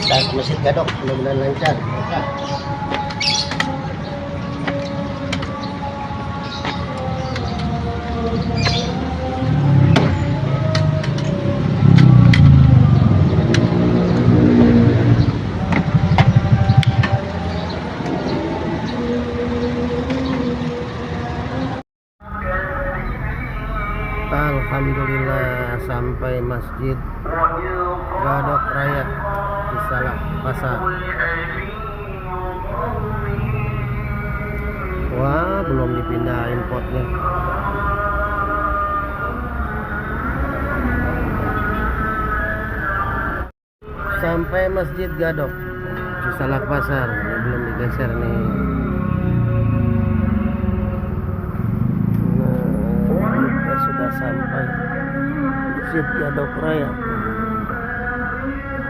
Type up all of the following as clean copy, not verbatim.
Dan ke Masjid Gadok, mudah-mudahan lancar. Alhamdulillah sampai Masjid Gadok Raya di Salak Pasar. Wah, belum dipindahin potnya. Sampai Masjid Gadok di Salak Pasar. Ini belum digeser nih. Sudah sampai Masjid Gadok Raya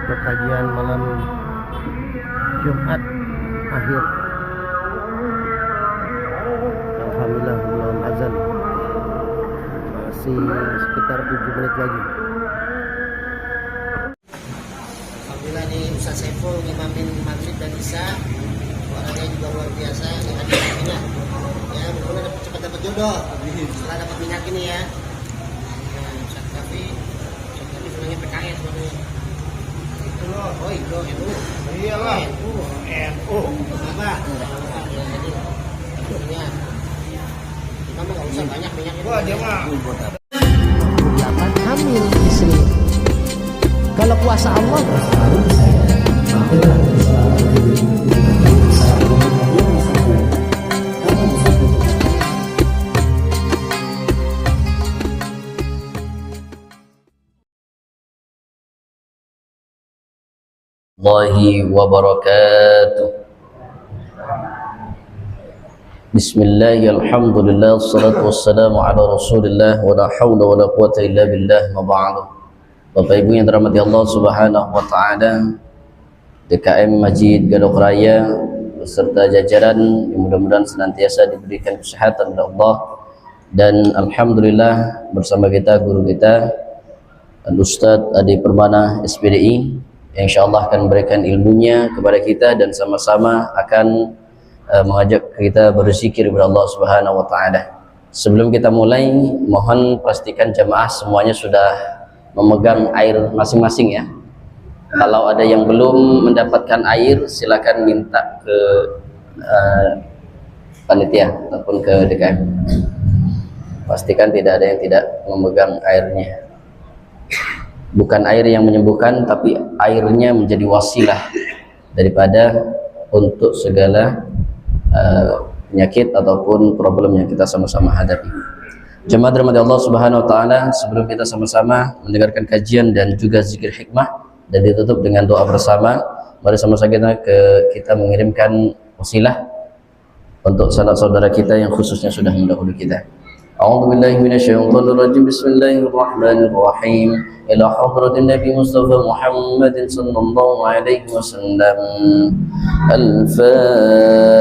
berkajian malam Jumat akhir. Alhamdulillah belum azan, masih sekitar 7 menit lagi. Alhamdulillah nih Ustaz Saiful ngimamin maghrib dan isya, orangnya juga luar biasa, yang ada minyak ya, mudah-mudahan cepat dapat jodoh setelah dapat minyak ini ya. Nah, Ustaz Kafi sebenarnya PKS sebenarnya itu loh. Oh itu iyalah NU apa ya, jadi minyak kamu nggak usah banyak minyaknya. Wah dia mah dapat hamil istri kalau puasa Allah. Allahi wa barakatuh. Bismillah, alhamdulillah, salatu wassalamu ala rasulillah, wa la hawla wa la quwata illa billah, ma ba'du. Bapak Ibu yang dirahmati Allah subhanahu wa ta'ala, DKM Masjid Gadok Raya beserta jajaran yang mudah-mudahan senantiasa diberikan kesehatan oleh Allah. Dan alhamdulillah bersama kita guru kita Al-Ustadz Adi Permana SPDI yang insyaallah akan memberikan ilmunya kepada kita dan sama-sama akan mengajak kita berzikir kepada Allah Subhanahu wa taala. Sebelum kita mulai, mohon pastikan jamaah semuanya sudah memegang air masing-masing ya. Kalau ada yang belum mendapatkan air, silakan minta ke panitia ataupun ke DKM. Pastikan tidak ada yang tidak memegang airnya. Bukan air yang menyembuhkan, tapi airnya menjadi wasilah daripada untuk segala penyakit ataupun problem yang kita sama-sama hadapi. Jemaah dirahmati Allah Subhanahu wa taala, sebelum kita sama-sama mendengarkan kajian dan juga zikir hikmah dan ditutup dengan doa bersama, mari sama-sama kita mengirimkan wasilah untuk saudara-saudara kita yang khususnya sudah mendahului kita. A'udzu billahi minasyaitonir rajim. Bismillahirrahmanirrahim. Ila hadratin Nabi Mustafa Muhammadin sallallahu alaihi wasallam. Al-Fatihah.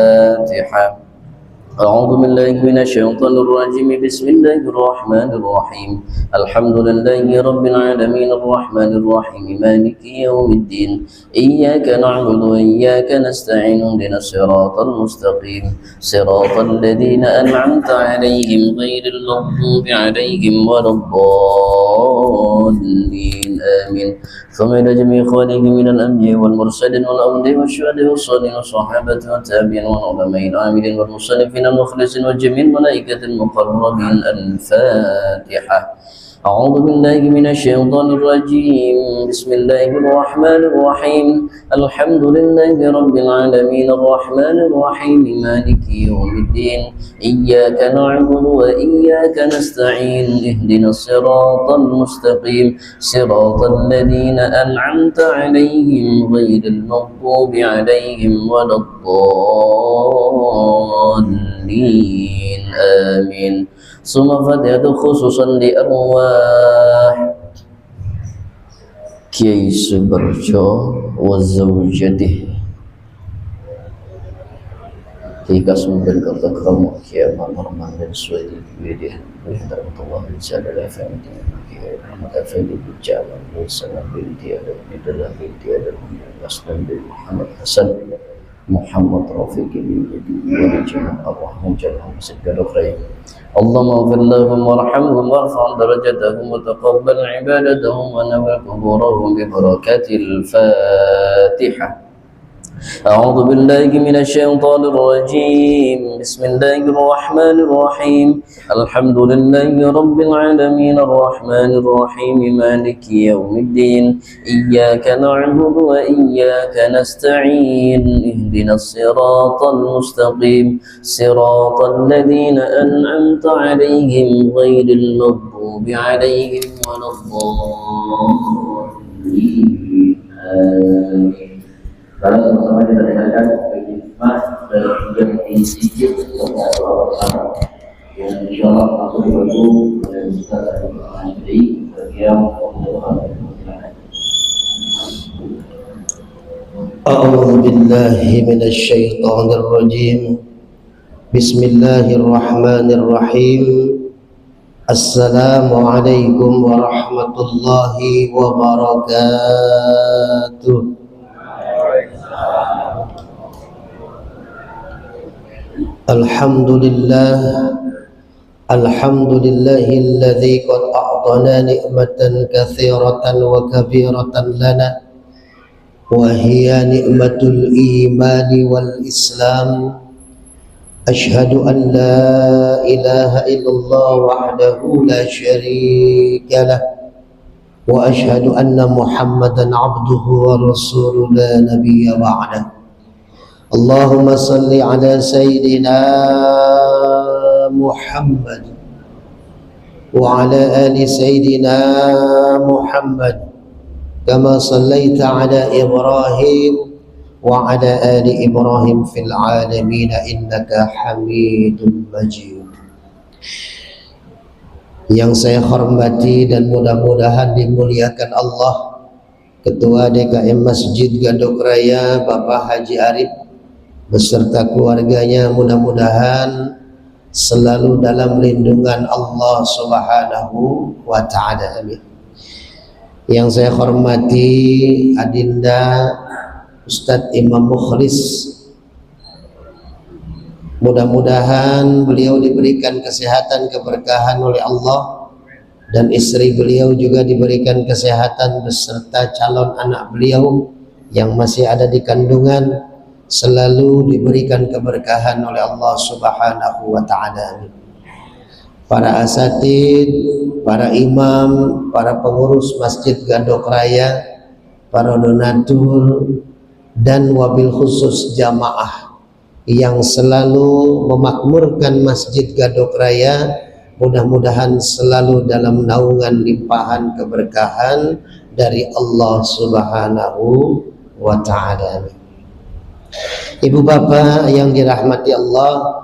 أعوذ بالله من الشيطان الرجيم بسم الله الرحمن الرحيم الحمد لله رب العالمين الرحمن الرحيم مالك يوم الدين إياك نعبد وإياك نستعين اهدنا الصراط المستقيم صراط الذين أنعمت عليهم غير المغضوب عليهم ولا الضالين آمين ثم إلى جميع إخوانه من الأنبياء والمرسلين والأولياء والشهداء والصالحين والصحابة والتابعين والعلماء العاملين والمصنفين المخلصين وجميع الملائكة المقربين. الفاتحة. أعوذ بالله من الشيطان الرجيم بسم الله الرحمن الرحيم الحمد لله رب العالمين الرحمن الرحيم مالك يوم الدين إياك نعبد وإياك نستعين اهدنا الصراط المستقيم صراط الذين أنعمت عليهم غير المغضوب عليهم ولا الضالين آمين. ثم فاتحة خصوصا لأرواح Kiai Subarjo wa zawjatih Tiga sumber ketekamu kiamat normal dan sesuai di media Wihtar Allah Insya Allah Effendi Rahmat Effendi Bijalan Wilsana binti Adam Nidalah binti Adam Aslan bin Muhammad Hasan Muhammad Rafiq bin Yadi Wali Jalan Ar-Rahman Jalan Masjid Gadokrai Allahumma ghfir lahum warhamhum warfa' darajatahum wa taqabbal ibadatahum wa nawwir quburahum bi barakatil Fatihah. أعوذ بالله من الشيطان الرجيم بسم الله الرحمن الرحيم الحمد لله رب العالمين الرحمن الرحيم مالك يوم الدين إياك نعبد وإياك نستعين اهدنا الصراط المستقيم صراط الذين أنعمت عليهم غير المغضوب عليهم ولا الضالين آمين. Kalau sama-sama kita dengarkan hikmah yang sedikit bersama yang insyaallah aku dibantu oleh Ustaz Al-Mahdi yang A'udzu billahi minasy syaithanir rajim. Bismillahirrahmanirrahim. Assalamualaikum warahmatullahi wabarakatuh. Alhamdulillahilladzi qad a'tana ni'matan katsiratan wa kabiratan lana wa hiya ni'matul imani wal islam. Ashhadu an la ilaha illallah wahdahu la syarika lah wa ashhadu anna Muhammadan 'abduhu wa rasuluhu la nabiyya ba'dah. Allahumma salli ala Sayyidina Muhammad wa ala ali Sayyidina Muhammad kama sallaita ala Ibrahim wa ala ali Ibrahim fil alamin innaka Hamidum Majid. Yang saya hormati dan mudah-mudahan dimuliakan Allah, Ketua DKM Masjid Gadok Raya Bapak Haji Arif beserta keluarganya, mudah-mudahan selalu dalam lindungan Allah Subhanahu wa ta'ala, amin. Yang saya hormati Adinda Ustadz Imam Mukhlis, mudah-mudahan beliau diberikan kesehatan keberkahan oleh Allah dan istri beliau juga diberikan kesehatan beserta calon anak beliau yang masih ada di kandungan selalu diberikan keberkahan oleh Allah Subhanahu wa ta'ala. Para asatid, para imam, para pengurus Masjid Gadok Raya, para donatur, dan wabil khusus jamaah yang selalu memakmurkan Masjid Gadok Raya, mudah-mudahan selalu dalam naungan limpahan keberkahan dari Allah Subhanahu wa ta'ala. Ibu bapak yang dirahmati Allah,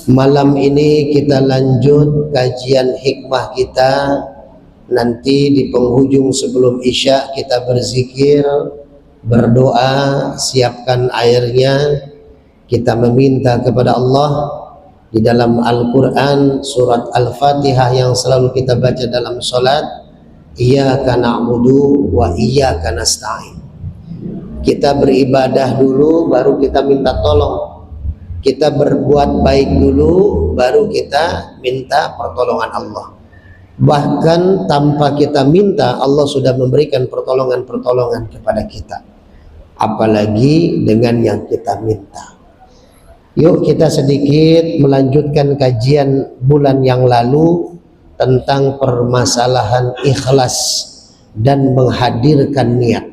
malam ini kita lanjut kajian hikmah kita. Nanti di penghujung sebelum Isya kita berzikir, berdoa, siapkan airnya. Kita meminta kepada Allah di dalam Al-Quran surat Al-Fatihah yang selalu kita baca dalam sholat, Iyyaka na'budu wa iyyaka nasta'in. Kita beribadah dulu baru kita minta tolong. Kita berbuat baik dulu baru kita minta pertolongan Allah. Bahkan tanpa kita minta, Allah sudah memberikan pertolongan-pertolongan kepada kita. Apalagi dengan yang kita minta. Yuk kita sedikit melanjutkan kajian bulan yang lalu tentang permasalahan ikhlas dan menghadirkan niat.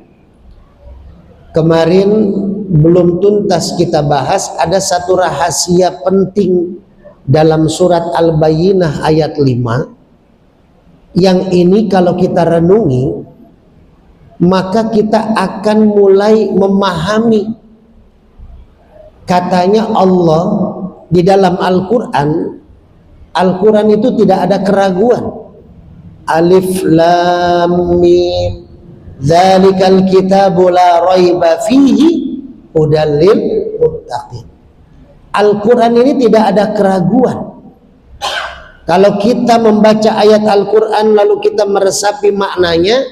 Kemarin belum tuntas kita bahas, ada satu rahasia penting dalam surat Al-Bayyinah ayat 5. Yang ini kalau kita renungi, maka kita akan mulai memahami. Katanya Allah di dalam Al-Quran, Al-Quran itu tidak ada keraguan. Alif Lam Mim Dzalikal kitabu la raiba fihi hudal lil muttaqin. Al-Quran ini tidak ada keraguan. Kalau kita membaca ayat Al-Quran lalu kita meresapi maknanya,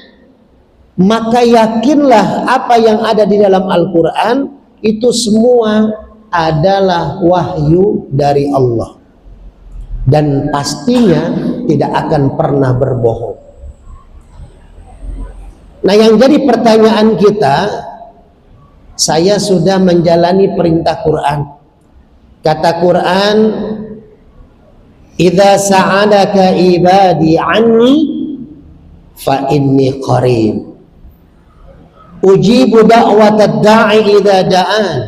maka yakinlah apa yang ada di dalam Al-Quran itu semua adalah wahyu dari Allah, dan pastinya tidak akan pernah berbohong. Nah, yang jadi pertanyaan kita, saya sudah menjalani perintah Quran. Kata Quran, "Idza sa'alaka ibadi anni fa inni qarib. Ujibu da'watad da'i idza da'an.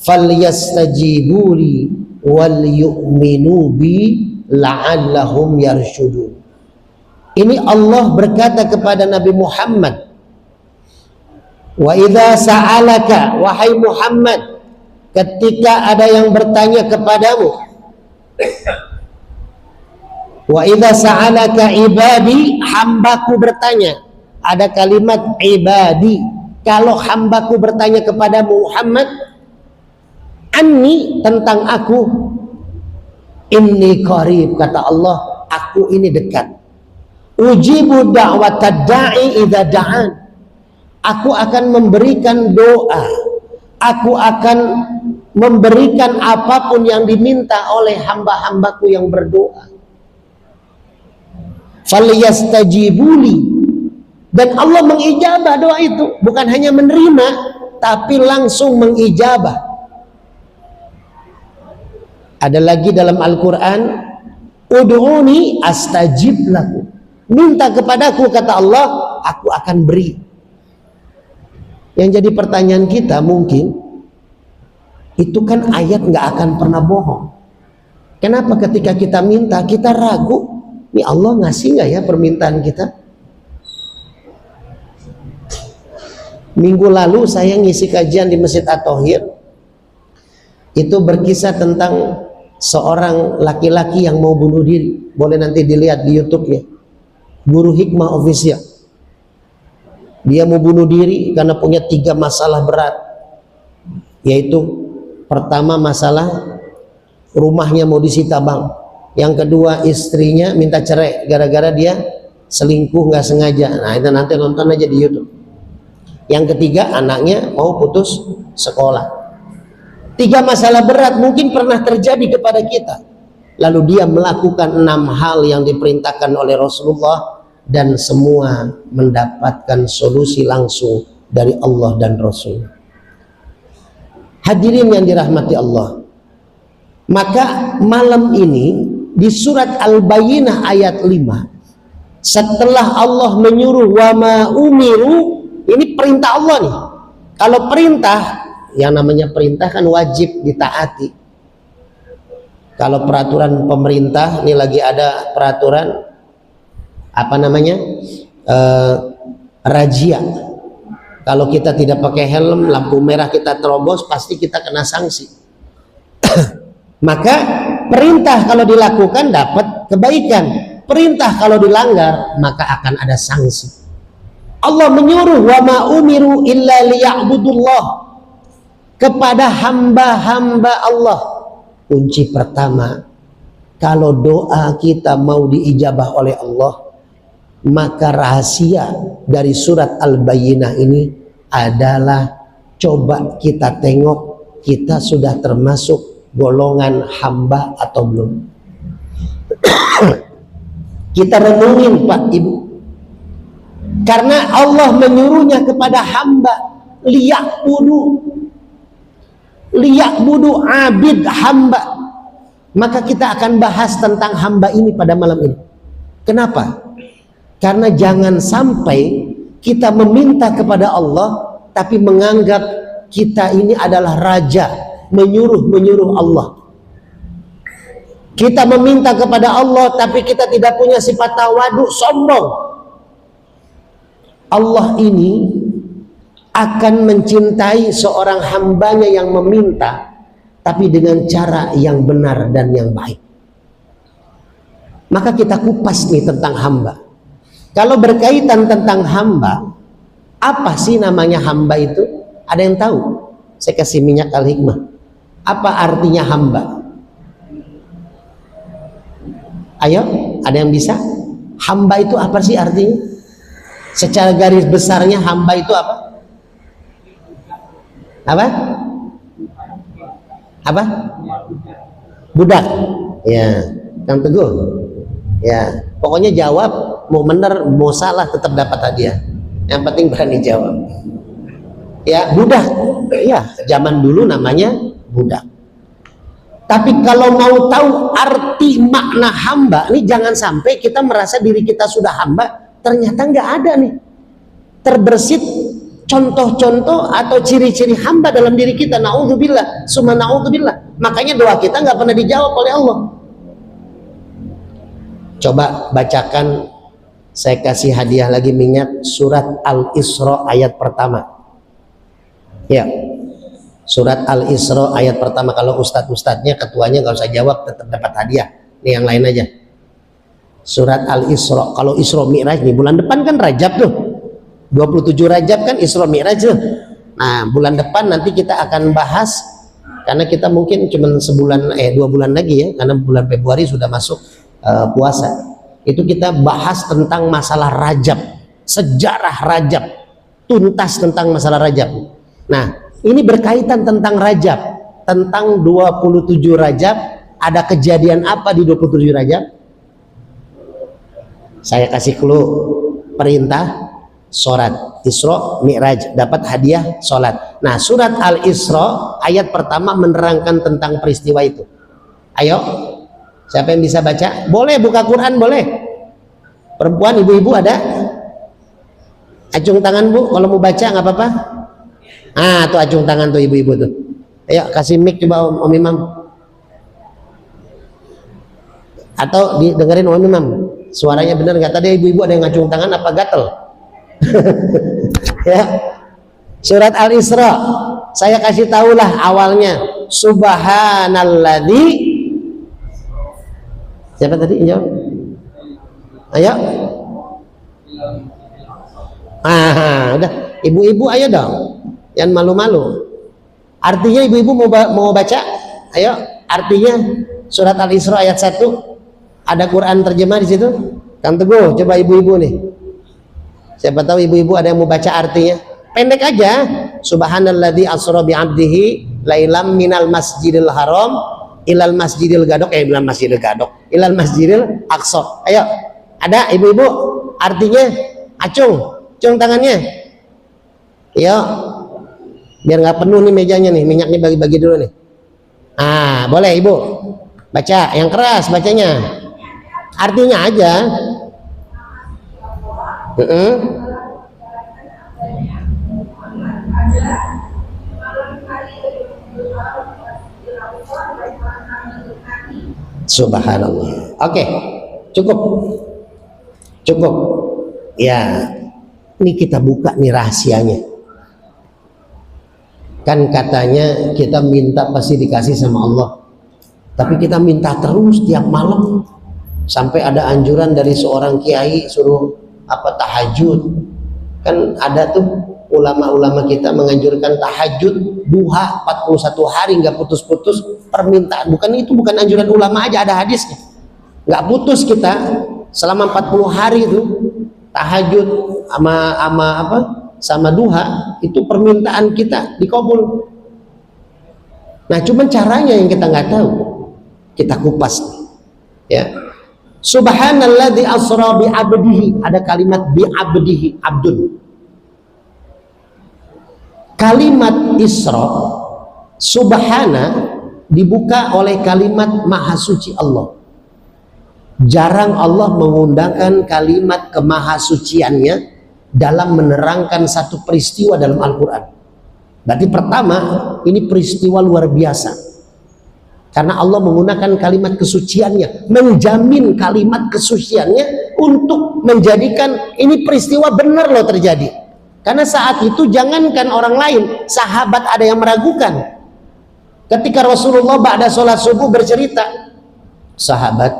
Falyastajibuli wal yu'minu bi la'allahum yarshudun." Ini Allah berkata kepada Nabi Muhammad, "Wa idza sa'alaka," wahai Muhammad, ketika ada yang bertanya kepadamu, "Wa idza sa'alaka ibadi," hambaku bertanya. Ada kalimat ibadi. Kalau hambaku bertanya kepada Muhammad, "Anni," tentang aku, "inni qarib," kata Allah, aku ini dekat. "Ujibu da'watad da'i idza da'an." Aku akan memberikan doa, aku akan memberikan apapun yang diminta oleh hamba-hambaku yang berdoa. "Falyastajibuli," dan Allah mengijabah doa itu, bukan hanya menerima tapi langsung mengijabah. Ada lagi dalam Al-Quran, "Ud'uni astajib lakum." Minta kepadaku, kata Allah, aku akan beri. Yang jadi pertanyaan kita mungkin, itu kan ayat nggak akan pernah bohong. Kenapa ketika kita minta kita ragu, ini Allah ngasih nggak ya permintaan kita? Minggu lalu saya ngisi kajian di Masjid At-Thohir. Itu berkisah tentang seorang laki-laki yang mau bunuh diri. Boleh nanti dilihat di YouTube-nya. Guru Hikmah Official. Dia mau bunuh diri karena punya 3 masalah berat. Yaitu pertama masalah rumahnya mau disita bank. Yang kedua istrinya minta cerai gara-gara dia selingkuh nggak sengaja. Nah itu nanti nonton aja di YouTube. Yang ketiga anaknya mau putus sekolah. 3 masalah berat mungkin pernah terjadi kepada kita. Lalu dia melakukan 6 hal yang diperintahkan oleh Rasulullah, dan semua mendapatkan solusi langsung dari Allah dan Rasul. Hadirin yang dirahmati Allah, maka malam ini di surat Al-Bayyinah ayat 5, setelah Allah menyuruh wa ma umiru, ini perintah Allah nih. Kalau perintah, yang namanya perintah kan wajib ditaati. Kalau peraturan pemerintah, ini lagi ada peraturan apa namanya, razia. Kalau kita tidak pakai helm, lampu merah kita terobos, pasti kita kena sanksi. Maka perintah kalau dilakukan dapat kebaikan, perintah kalau dilanggar maka akan ada sanksi. Allah menyuruh wa ma umiru illa liya'budullah, kepada hamba-hamba Allah. Kunci pertama, kalau doa kita mau diijabah oleh Allah, maka rahasia dari surat Al-Bayyinah ini adalah coba kita tengok kita sudah termasuk golongan hamba atau belum. Kita renungin Pak Ibu, karena Allah menyuruhnya kepada hamba, liya'budu abid, hamba. Maka kita akan bahas tentang hamba ini pada malam ini. Kenapa? Karena jangan sampai kita meminta kepada Allah tapi menganggap kita ini adalah raja, menyuruh Allah. Kita meminta kepada Allah tapi kita tidak punya sifat tawadu, sombong. Allah ini akan mencintai seorang hambanya yang meminta tapi dengan cara yang benar dan yang baik. Maka kita kupas nih tentang hamba. Kalau berkaitan tentang hamba, apa sih namanya hamba itu? Ada yang tahu? Saya kasih minyak al-hikmah. Apa artinya hamba? Ayo, ada yang bisa? Hamba itu apa sih artinya? Secara garis besarnya hamba itu apa? Apa? Apa? Budak. Ya, Kang Teguh. Ya, pokoknya jawab, mau benar mau salah tetap dapat hadiah. Yang penting berani jawab. Ya, budak. Ya, zaman dulu namanya budak. Tapi kalau mau tahu arti makna hamba, nih jangan sampai kita merasa diri kita sudah hamba, ternyata nggak ada nih. Terbersit contoh-contoh atau ciri-ciri hamba dalam diri kita. Naudzubillah, summa naudzubillah. Makanya doa kita nggak pernah dijawab oleh Allah. Coba bacakan, saya kasih hadiah lagi minyak, surat Al-Isra ayat pertama. Ya, surat Al-Isra ayat pertama. Kalau ustadz-ustadznya, ketuanya nggak usah jawab, tetap dapat hadiah. Ini yang lain aja. Surat Al-Isra. Kalau Isra Mi'raj nih, bulan depan kan Rajab tuh. 27 Rajab kan Isra Mi'raj tuh. Nah, bulan depan nanti kita akan bahas, karena kita mungkin cuma 2 bulan lagi ya, karena bulan Februari sudah masuk puasa. Itu kita bahas tentang masalah Rajab, sejarah Rajab, tuntas tentang masalah Rajab. Nah, ini berkaitan tentang Rajab, tentang 27 Rajab. Ada kejadian apa di 27 Rajab? Saya kasih clue, perintah sholat Isra Mi'raj, dapat hadiah sholat. Nah, surat Al-Isra ayat pertama menerangkan tentang peristiwa itu. Ayo, siapa yang bisa baca? Boleh buka Quran, boleh. Perempuan, ibu-ibu ada? Acung tangan bu, kalau mau baca nggak apa-apa. Ah, tuh acung tangan tuh ibu-ibu tuh. Ayo kasih mic coba Om Imam. Atau dengerin Om Imam. Suaranya bener nggak? Tadi ibu-ibu ada yang ngacung tangan apa gatel? Ya. Surat Al-Isra. Saya kasih tahulah awalnya. Subhanalladzi. Siapa tadi jawab? Ayo. Udah. Ibu-ibu ayo dong. Yang malu-malu. Artinya ibu-ibu mau baca? Ayo, artinya surat Al-Isra ayat 1. Ada Quran terjemah di situ. Kang Teguh, coba ibu-ibu nih. Siapa tahu ibu-ibu ada yang mau baca artinya. Pendek aja. Subhanalladzi asra bi 'abdihi lailam minal masjidil haram ilal masjidil gadok. Ilal masjidil gadok. Ilal masjidil aqsa. Ayo. Ada ibu-ibu artinya? Acung tangannya. Yo. Biar nggak penuh nih mejanya nih, minyaknya bagi-bagi dulu nih. Ah, boleh ibu baca yang keras bacanya, artinya aja. Subhanallah. Oke, cukup ya. Ini kita buka nih rahasianya. Kan katanya kita minta pasti dikasih sama Allah, tapi kita minta terus tiap malam. Sampai ada anjuran dari seorang kiai suruh tahajud. Kan ada tuh ulama-ulama kita menganjurkan tahajud duha 41 hari nggak putus-putus. Permintaan bukan anjuran ulama aja, ada hadisnya. Nggak putus kita selama 40 hari itu tahajud sama duha, itu permintaan kita dikabul. Nah, cuman caranya yang kita nggak tahu, kita kupas ya. Subhanalladzi asra bi 'abdihi, ada kalimat bi 'abdihi, abdun. Kalimat Isra, subhana dibuka oleh kalimat maha suci Allah. Jarang Allah menggunakan kalimat kemahasuciannya dalam menerangkan satu peristiwa dalam Al-Quran. Berarti pertama, ini peristiwa luar biasa, karena Allah menggunakan kalimat kesuciannya, menjamin kalimat kesuciannya untuk menjadikan ini peristiwa benar loh terjadi. Karena saat itu jangankan orang lain, sahabat ada yang meragukan. Ketika Rasulullah ba'da sholat subuh bercerita, sahabat,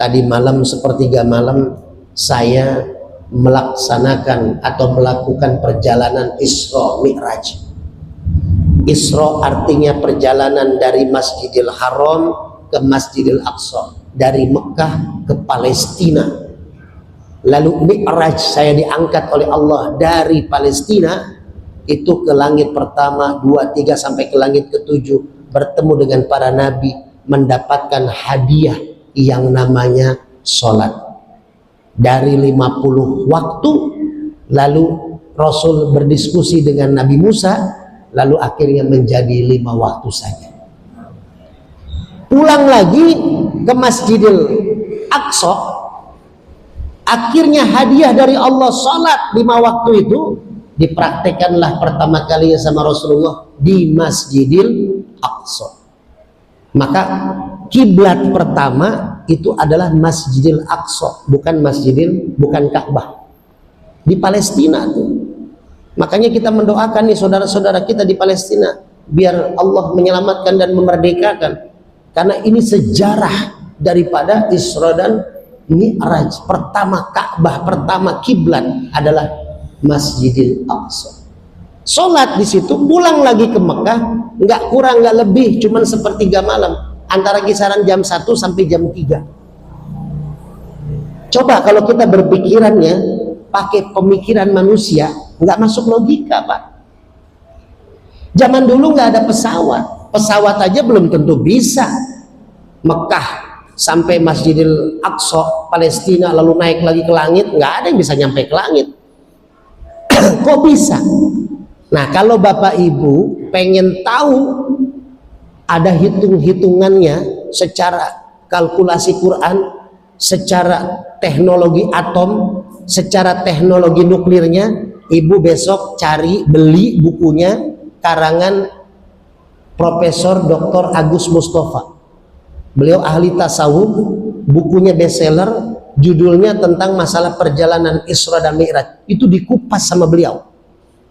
tadi malam sepertiga malam saya melaksanakan atau melakukan perjalanan Isra Mi'raj. Isra artinya perjalanan dari Masjidil Haram ke Masjidil Aqsa, dari Mekah ke Palestina. Lalu Mi'raj, saya diangkat oleh Allah dari Palestina itu ke langit pertama, 2, 3 sampai ke langit ke-7, bertemu dengan para nabi, mendapatkan hadiah yang namanya sholat. Dari 50 waktu, lalu Rasul berdiskusi dengan Nabi Musa, lalu akhirnya menjadi 5 waktu saja. Pulang lagi ke Masjidil Aqsa, akhirnya hadiah dari Allah sholat 5 waktu itu dipraktekanlah pertama kali sama Rasulullah di Masjidil Aqsa. Maka kiblat pertama itu adalah Masjidil Aqsa, bukan Ka'bah. Di Palestina tuh. Makanya kita mendoakan nih saudara-saudara kita di Palestina, biar Allah menyelamatkan dan memerdekakan. Karena ini sejarah daripada Isra dan Mi'raj. Pertama Ka'bah, pertama kiblat adalah Masjidil Aqsa. Sholat di situ, pulang lagi ke Mekah, nggak kurang nggak lebih, cuman sepertiga malam, antara kisaran jam 1 sampai jam 3. Coba kalau kita berpikirannya pakai pemikiran manusia, nggak masuk logika, Pak. Zaman dulu nggak ada pesawat aja belum tentu bisa. Mekah sampai Masjidil Aqsa Palestina, lalu naik lagi ke langit, nggak ada yang bisa nyampe ke langit. Kok bisa? Nah, kalau Bapak Ibu pengen tahu, ada hitung-hitungannya secara kalkulasi Quran, secara teknologi atom, secara teknologi nuklirnya. Ibu besok beli bukunya karangan Profesor Dr. Agus Mustafa. Beliau ahli tasawuf, bukunya bestseller, judulnya tentang masalah perjalanan Isra dan Mi'raj. Itu dikupas sama beliau.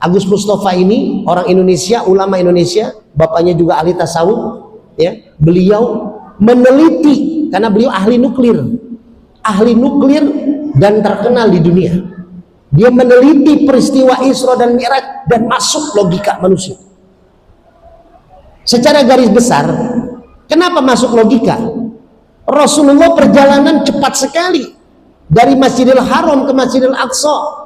Agus Mustafa ini orang Indonesia, ulama Indonesia, bapaknya juga ahli tasawuf, ya. Beliau meneliti karena beliau ahli nuklir dan terkenal di dunia. Dia meneliti peristiwa Isra dan Mi'raj dan masuk logika manusia. Secara garis besar, kenapa masuk logika? Rasulullah perjalanan cepat sekali dari Masjidil Haram ke Masjidil Aqsa.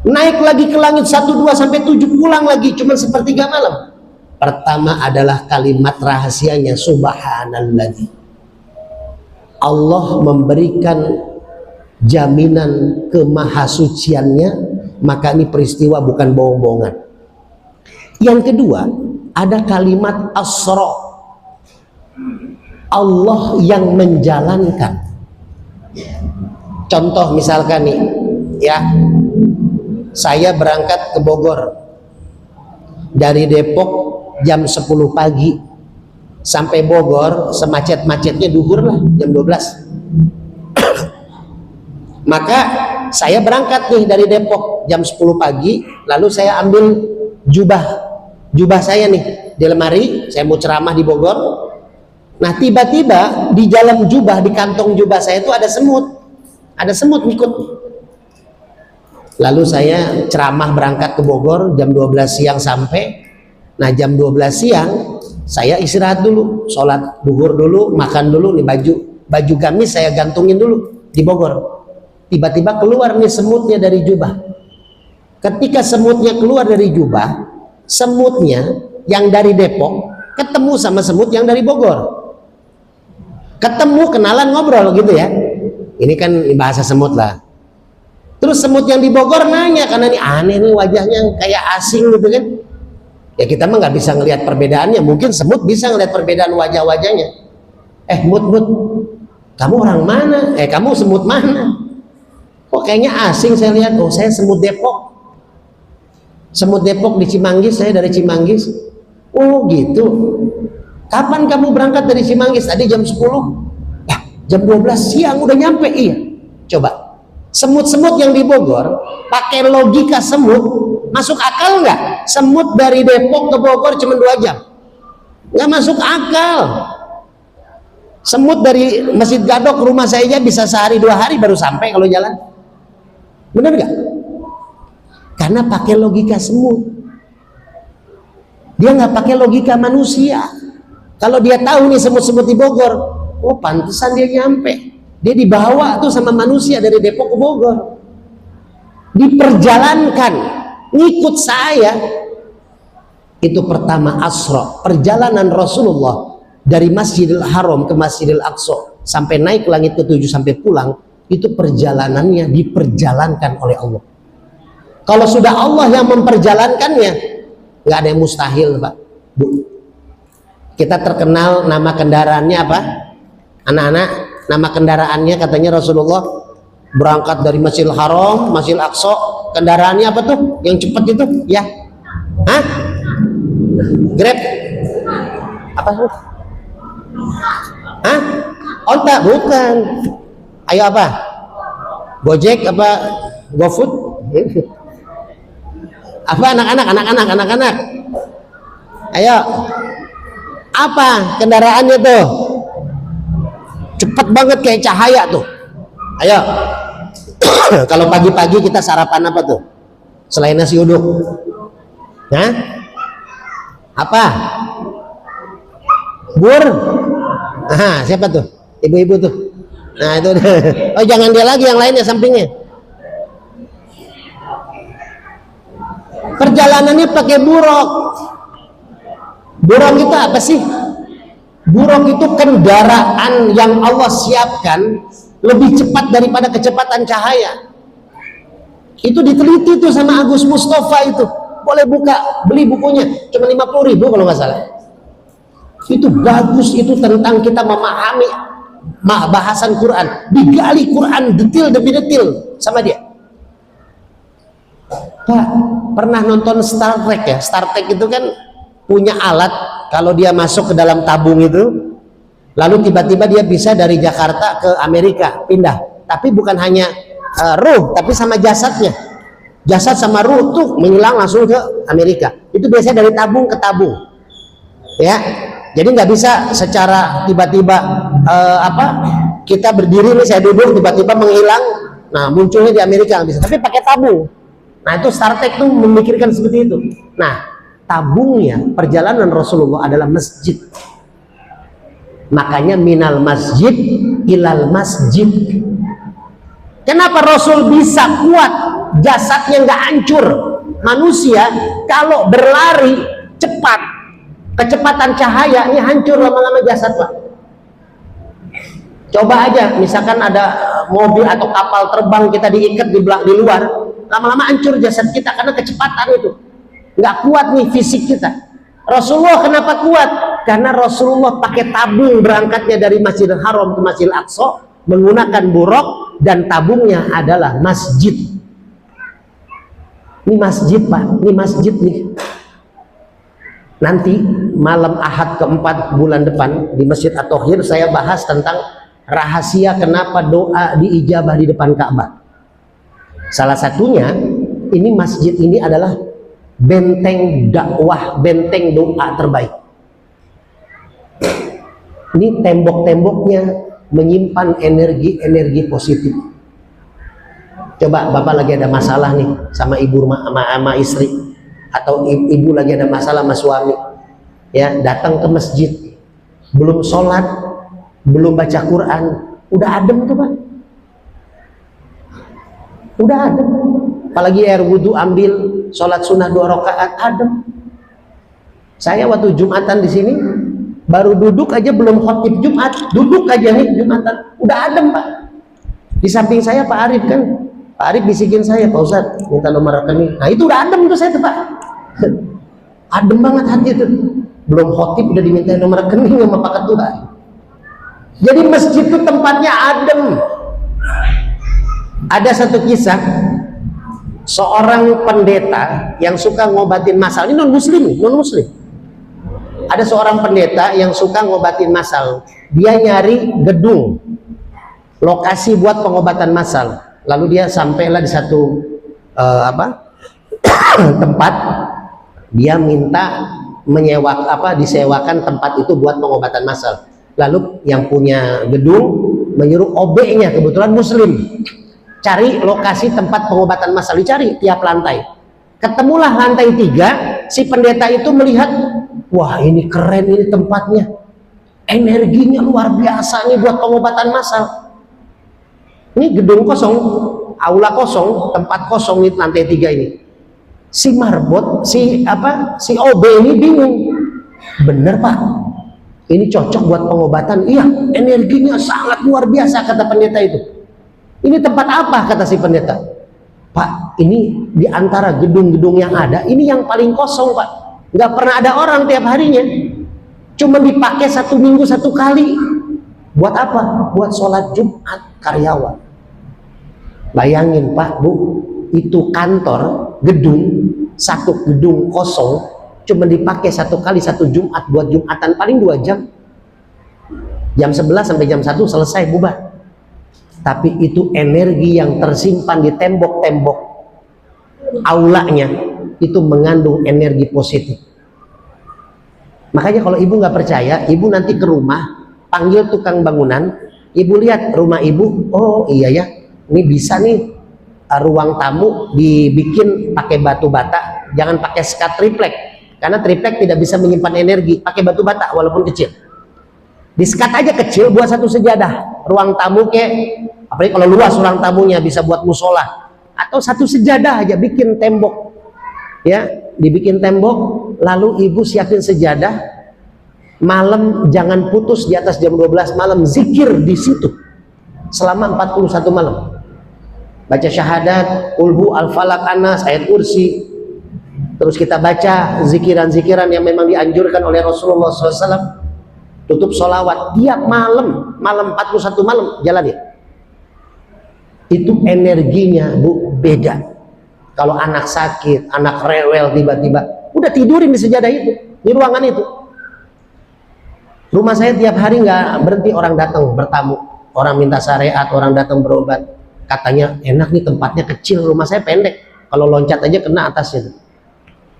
Naik lagi ke langit 1, 2 sampai 7, pulang lagi cuma sepertiga malam. Pertama adalah kalimat rahasianya, subhanalladzi. Allah memberikan jaminan kemahasuciannya, maka ini peristiwa bukan bohong-bohongan. Yang kedua, ada kalimat asra. Allah yang menjalankan. Contoh misalkan nih, ya. Saya berangkat ke Bogor dari Depok jam 10 pagi sampai Bogor, semacet-macetnya duhur lah, jam 12. Maka saya berangkat nih dari Depok jam 10 pagi, lalu saya ambil jubah saya nih di lemari, saya mau ceramah di Bogor. Nah, tiba-tiba di dalam jubah, di kantong jubah saya itu ada semut ngikut. Lalu saya ceramah berangkat ke Bogor jam 12 siang sampai. Nah, jam 12 siang saya istirahat dulu, sholat duhur dulu, makan dulu, nih baju gamis saya gantungin dulu di Bogor. Tiba-tiba keluar nih semutnya dari jubah. Ketika semutnya keluar dari jubah, semutnya yang dari Depok ketemu sama semut yang dari Bogor. Ketemu, kenalan, ngobrol gitu ya. Ini kan bahasa semut lah. Terus semut yang di Bogor nanya, karena ini aneh nih wajahnya kayak asing gitu kan. Ya kita mah nggak bisa ngelihat perbedaannya. Mungkin semut bisa ngelihat perbedaan wajah-wajahnya. Mut, kamu orang mana? Kamu semut mana? Kok kayaknya asing saya lihat. Oh, saya semut Depok. Semut Depok di Cimanggis, saya dari Cimanggis. Oh gitu. Kapan kamu berangkat dari Cimanggis? Tadi jam 10. Jam 12 siang udah nyampe. Iya. Coba. Semut-semut yang di Bogor, pakai logika semut, masuk akal nggak? Semut dari Depok ke Bogor cuma 2 jam. Nggak masuk akal. Semut dari Masjid Gadok ke rumah saya aja bisa sehari 2 hari baru sampai kalau jalan. Bener nggak? Karena pakai logika semut. Dia nggak pakai logika manusia. Kalau dia tahu nih semut-semut di Bogor, oh pantesan dia nyampe. Dia dibawa tuh sama manusia dari Depok ke Bogor. Diperjalankan, ngikut saya. Itu pertama Asra, perjalanan Rasulullah dari Masjidil Haram ke Masjidil Aqsa sampai naik langit ke-7 sampai pulang, itu perjalanannya diperjalankan oleh Allah. Kalau sudah Allah yang memperjalankannya, nggak ada yang mustahil, Pak, Bu. Kita terkenal nama kendaraannya apa? Anak-anak, nama kendaraannya katanya Rasulullah berangkat dari Masjidil Haram, Masjidil Aqsa, kendaraannya apa tuh? Yang cepat itu, ya? Hah? Grab? Apa tuh? Hah? Onta? Bukan. Ayo apa? Gojek apa? GoFood? Apa anak-anak? Ayo. Apa kendaraannya tuh? Cepat banget kayak cahaya tuh. Ayo. Kalau pagi-pagi kita sarapan apa tuh? Selain nasi uduk. Hah? Apa? Bur? Aha, siapa tuh? Ibu-ibu tuh. Nah itu. Oh jangan dia lagi, yang lainnya sampingnya. Perjalanannya pakai buruk. Buruk itu apa sih? Buruk itu kendaraan yang Allah siapkan lebih cepat daripada kecepatan cahaya. Itu diteliti tuh sama Agus Mustafa itu. Boleh buka, beli bukunya, cuma 50.000 kalau nggak salah. Itu bagus, itu tentang kita memahami bahasan Quran, digali Quran detil demi detil sama dia. Pak, pernah nonton Star Trek ya? Star Trek itu kan punya alat, kalau dia masuk ke dalam tabung itu, lalu tiba-tiba dia bisa dari Jakarta ke Amerika, pindah. Tapi bukan hanya ruh, tapi sama jasadnya. Jasad sama ruh tuh menyilang langsung ke Amerika. Itu biasanya dari tabung ke tabung. Ya, jadi nggak bisa secara tiba-tiba kita berdiri nih, saya duduk tiba-tiba menghilang, nah munculnya di Amerika nggak bisa. Tapi pakai tabung. Nah itu Star Trek tuh memikirkan seperti itu. Nah tabungnya perjalanan Rasulullah adalah masjid. Makanya minal masjid ilal masjid. Kenapa Rasul bisa kuat, jasadnya nggak hancur? Manusia kalau berlari cepat, kecepatan cahaya ini hancur lama-lama jasad, Pak. Coba aja, misalkan ada mobil atau kapal terbang, kita diikat di luar, lama-lama hancur jasad kita karena kecepatan itu. Nggak kuat nih fisik kita. Rasulullah kenapa kuat? Karena Rasulullah pakai tabung berangkatnya dari Masjidil Haram ke Masjidil Aqsa, menggunakan buruk, dan tabungnya adalah masjid. Ini masjid, Pak, ini masjid nih. Nanti malam Ahad keempat bulan depan di Masjid At-Thohir saya bahas tentang rahasia kenapa doa diijabah di depan Ka'bah. Salah satunya, ini masjid ini adalah benteng dakwah, benteng doa terbaik. Ini tembok-temboknya menyimpan energi-energi positif. Coba Bapak lagi ada masalah nih sama ibu sama istri, atau ibu lagi ada masalah sama suami, ya datang ke masjid, belum sholat, belum baca Quran, udah adem tuh, Pak. Udah adem. Apalagi air wudhu ambil, sholat sunnah 2 rakaat, adem. Saya waktu Jumatan di sini baru duduk aja, belum khotib Jumat, duduk aja nih Jumatan, udah adem, Pak. Di samping saya Pak Arif kan, Pak Arif bisikin saya, Pak Ustadz minta nomor rekening. Nah itu udah adem tuh saya tuh, Pak. Adem banget hati itu. Belum khotib udah diminta nomor rekening sama Pak Ketua. Jadi masjid itu tempatnya adem. Ada satu kisah, seorang pendeta yang suka ngobatin masal. Ini non muslim. Ada seorang pendeta yang suka ngobatin masal. Dia nyari gedung, lokasi buat pengobatan masal. Lalu dia sampailah di satu tempat. Dia minta disewakan tempat itu buat pengobatan masal. Lalu yang punya gedung menyuruh OB-nya, kebetulan muslim, cari lokasi tempat pengobatan masal. Dicari tiap lantai. Ketemulah lantai 3. si pendeta itu melihat, wah ini keren ini tempatnya, energinya luar biasa nih buat pengobatan massal. Ini gedung kosong, aula kosong, tempat kosong di lantai 3 ini. Si marbot, si OB ini bingung. Bener Pak, ini cocok buat pengobatan. Iya, energinya sangat luar biasa, kata pendeta itu. Ini tempat apa, kata si pendeta? Pak, ini di antara gedung-gedung yang ada, ini yang paling kosong Pak. Nggak pernah ada orang tiap harinya. Cuma dipakai 1 minggu 1 kali. Buat apa? Buat sholat Jumat karyawan. Bayangin Pak, Bu, itu kantor, gedung, 1 gedung kosong, cuma dipakai 1 kali 1 Jumat buat Jumatan, paling 2 jam. Jam 11 sampai jam 1 selesai bubar. Tapi itu energi yang tersimpan di tembok-tembok aulanya, itu mengandung energi positif. Makanya kalau ibu nggak percaya, ibu nanti ke rumah, panggil tukang bangunan, ibu lihat rumah ibu, oh iya ya, ini bisa nih ruang tamu dibikin pakai batu bata, jangan pakai skat triplek, karena triplek tidak bisa menyimpan energi, pakai batu bata walaupun kecil. Di skat aja kecil, buat 1 sejadah, ruang tamu apalagi kalau luas ruang tamunya bisa buat musola, atau 1 sejadah aja, bikin tembok, ya, dibikin tembok, lalu ibu siapin sejadah, malam jangan putus di atas jam 12 malam, zikir di situ selama 41 malam, baca syahadat, ulhu, al-falak, anas, ayat kursi, terus kita baca zikiran-zikiran yang memang dianjurkan oleh Rasulullah SAW, tutup sholawat tiap malam 41 malam, jalan ya. Itu energinya Bu beda. Kalau anak sakit, anak rewel tiba-tiba, udah tidurin di sejadah itu, di ruangan itu. Rumah saya tiap hari nggak berhenti orang datang bertamu, orang minta syariat, orang datang berobat. Katanya enak nih tempatnya kecil, rumah saya pendek, kalau loncat aja kena atasnya.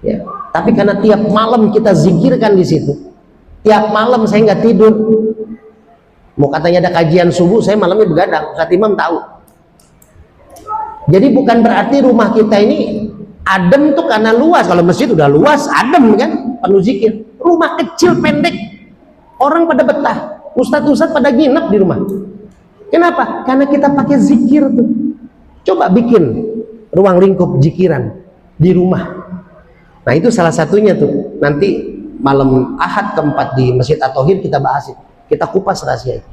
Ya. Tapi karena tiap malam kita zikirkan di situ, tiap malam saya nggak tidur. Mau katanya ada kajian subuh, saya malamnya begadang, Ustaz Imam tahu. Jadi bukan berarti rumah kita ini adem tuh karena luas. Kalau masjid udah luas, adem kan, penuh zikir. Rumah kecil pendek, orang pada betah, ustadz-ustadz pada nginep di rumah. Kenapa? Karena kita pakai zikir tuh. Coba bikin ruang lingkup zikiran di rumah. Nah itu salah satunya tuh. Nanti malam Ahad keempat di Masjid At-Tauhid kita bahas itu. Kita kupas rahasia itu.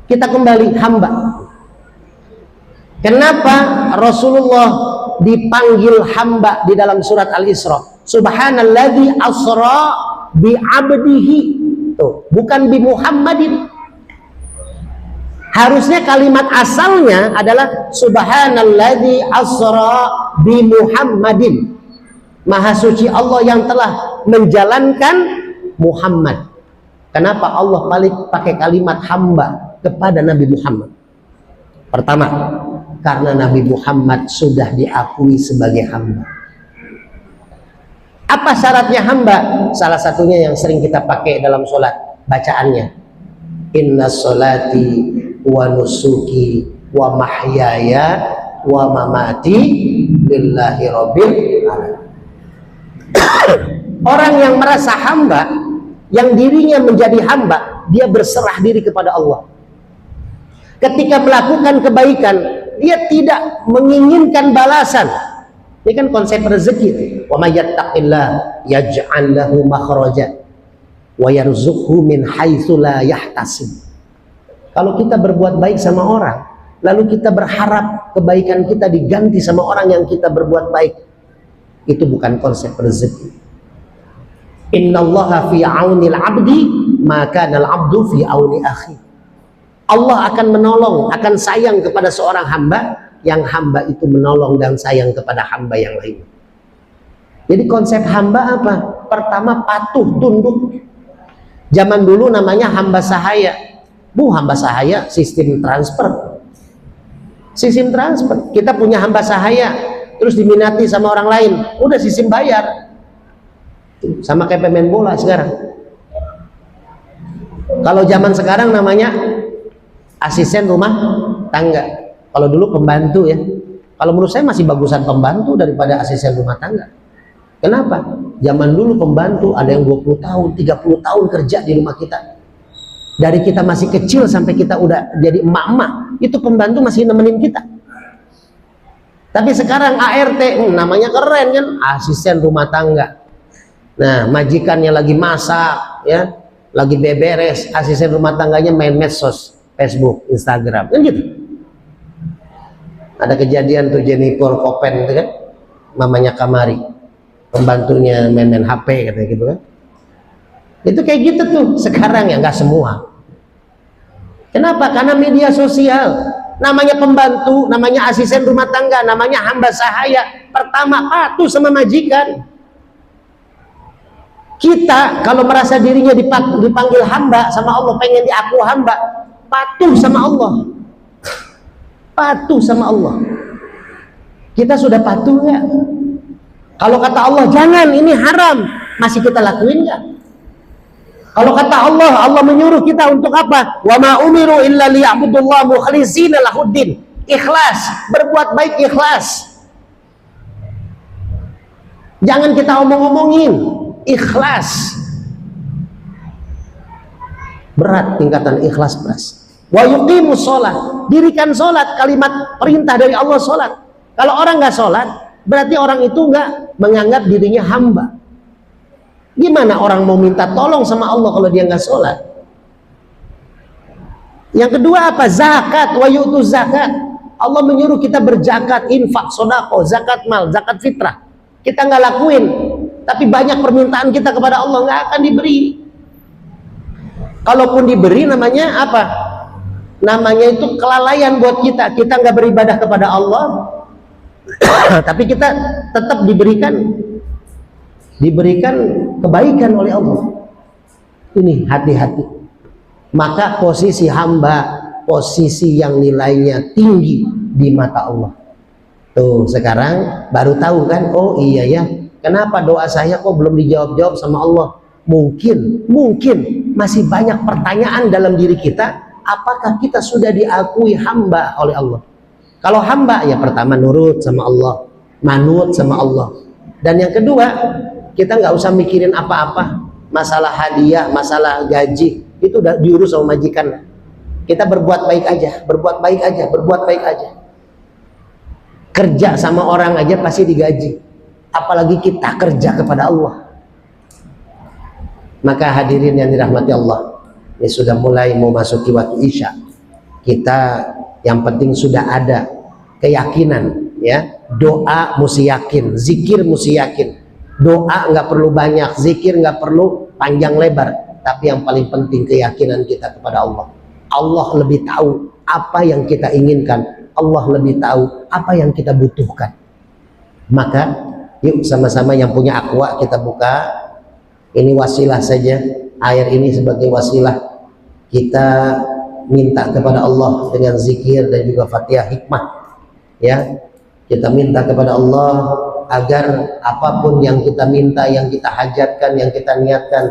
Kita kembali hamba. Kenapa Rasulullah dipanggil hamba di dalam surat Al-Isra? Subhanalladzi asra bi 'abdihi. Tuh, bukan bi Muhammadin. Harusnya kalimat asalnya adalah subhanalladzi asra bi Muhammadin. Maha suci Allah yang telah menjalankan Muhammad. Kenapa Allah pakai kalimat hamba kepada Nabi Muhammad? Pertama, karena Nabi Muhammad sudah diakui sebagai hamba. Apa syaratnya hamba? Salah satunya yang sering kita pakai dalam sholat, bacaannya, inna sholati wa nusuki wa mahyaya wa mamati lillahi rabbil alamin. Orang yang merasa hamba, yang dirinya menjadi hamba, dia berserah diri kepada Allah. Ketika melakukan kebaikan, dia tidak menginginkan balasan. Ini kan konsep rezeki. Wa may yattaqillah yaj'al lahu makhraja wa yarzuqhu min haitsu la yahtasib. Kalau kita berbuat baik sama orang, lalu kita berharap kebaikan kita diganti sama orang yang kita berbuat baik, itu bukan konsep rezeki. Innallaha fi 'aunil 'abdi ma kana al-'abdu fi 'auni akhi. Allah akan menolong, akan sayang kepada seorang hamba yang hamba itu menolong dan sayang kepada hamba yang lain. Jadi konsep hamba apa? Pertama, patuh, tunduk. Zaman dulu namanya hamba sahaya. Bu, hamba sahaya sistem transfer. Sistem transfer. Kita punya hamba sahaya, terus diminati sama orang lain, udah sistem bayar. Sama kayak pemain bola sekarang. Kalau zaman sekarang namanya asisten rumah tangga. Kalau dulu pembantu ya. Kalau menurut saya masih bagusan pembantu daripada asisten rumah tangga. Kenapa? Zaman dulu pembantu ada yang 20 tahun, 30 tahun kerja di rumah kita. Dari kita masih kecil sampai kita udah jadi emak-emak, itu pembantu masih nemenin kita. Tapi sekarang ART, namanya keren kan, asisten rumah tangga. Nah, majikannya lagi masak, ya, lagi beberes, asisten rumah tangganya main medsos, Facebook, Instagram, kan gitu. Ada kejadian tuh Jennifer Kopen itu kan, mamanya Kamari, pembantunya main-main HP katanya gitu kan. Itu kayak gitu tuh sekarang, ya nggak semua. Kenapa? Karena media sosial. Namanya pembantu, namanya asisten rumah tangga, namanya hamba sahaya. Pertama patuh sama majikan. Kita kalau merasa dirinya dipanggil hamba sama Allah, pengen diaku hamba, patuh sama Allah. Patuh sama Allah. Kita sudah patuh nggak? Kalau kata Allah jangan, ini haram, masih kita lakuin nggak? Kalau kata Allah, Allah menyuruh kita untuk apa? Wa ma umiru illa liya'budullaha mukhlishina lahuddin. Ikhlas, berbuat baik ikhlas. Jangan kita omong-omongin, ikhlas. Berat tingkatan ikhlas, beras. Wa yuqimus sholat, dirikan sholat, kalimat perintah dari Allah sholat. Kalau orang nggak sholat, berarti orang itu nggak menganggap dirinya hamba. Gimana orang mau minta tolong sama Allah kalau dia nggak sholat? Yang kedua apa? Zakat, wa yu'tu zakat. Allah menyuruh kita berzakat, infak, sodako, zakat mal, zakat fitrah. Kita nggak lakuin, tapi banyak permintaan kita kepada Allah nggak akan diberi. Kalaupun diberi namanya apa? Namanya itu kelalaian buat kita. Kita nggak beribadah kepada Allah, tapi kita tetap diberikan kebaikan oleh Allah. Ini hati-hati. Maka posisi hamba, posisi yang nilainya tinggi di mata Allah. Tuh sekarang baru tahu kan, oh iya ya, kenapa doa saya kok belum dijawab-jawab sama Allah? Mungkin masih banyak pertanyaan dalam diri kita. Apakah kita sudah diakui hamba oleh Allah? Kalau hamba ya pertama nurut sama Allah, manut sama Allah. Dan yang kedua, kita nggak usah mikirin apa-apa, masalah hadiah, masalah gaji, itu udah diurus sama majikan. Kita berbuat baik aja, berbuat baik aja, berbuat baik aja. Kerja sama orang aja pasti digaji, apalagi kita kerja kepada Allah. Maka hadirin yang dirahmati Allah, ini sudah mulai mau masuki waktu Isya. Kita yang penting sudah ada keyakinan, ya. Doa mesti yakin, zikir mesti yakin. Doa nggak perlu banyak, zikir nggak perlu panjang lebar, tapi yang paling penting keyakinan kita kepada Allah. Allah lebih tahu apa yang kita inginkan, Allah lebih tahu apa yang kita butuhkan. Maka yuk sama-sama yang punya aqua kita buka. Ini wasilah saja, air ini sebagai wasilah kita minta kepada Allah dengan zikir dan juga Fatihah hikmah, ya. Kita minta kepada Allah agar apapun yang kita minta, yang kita hajatkan, yang kita niatkan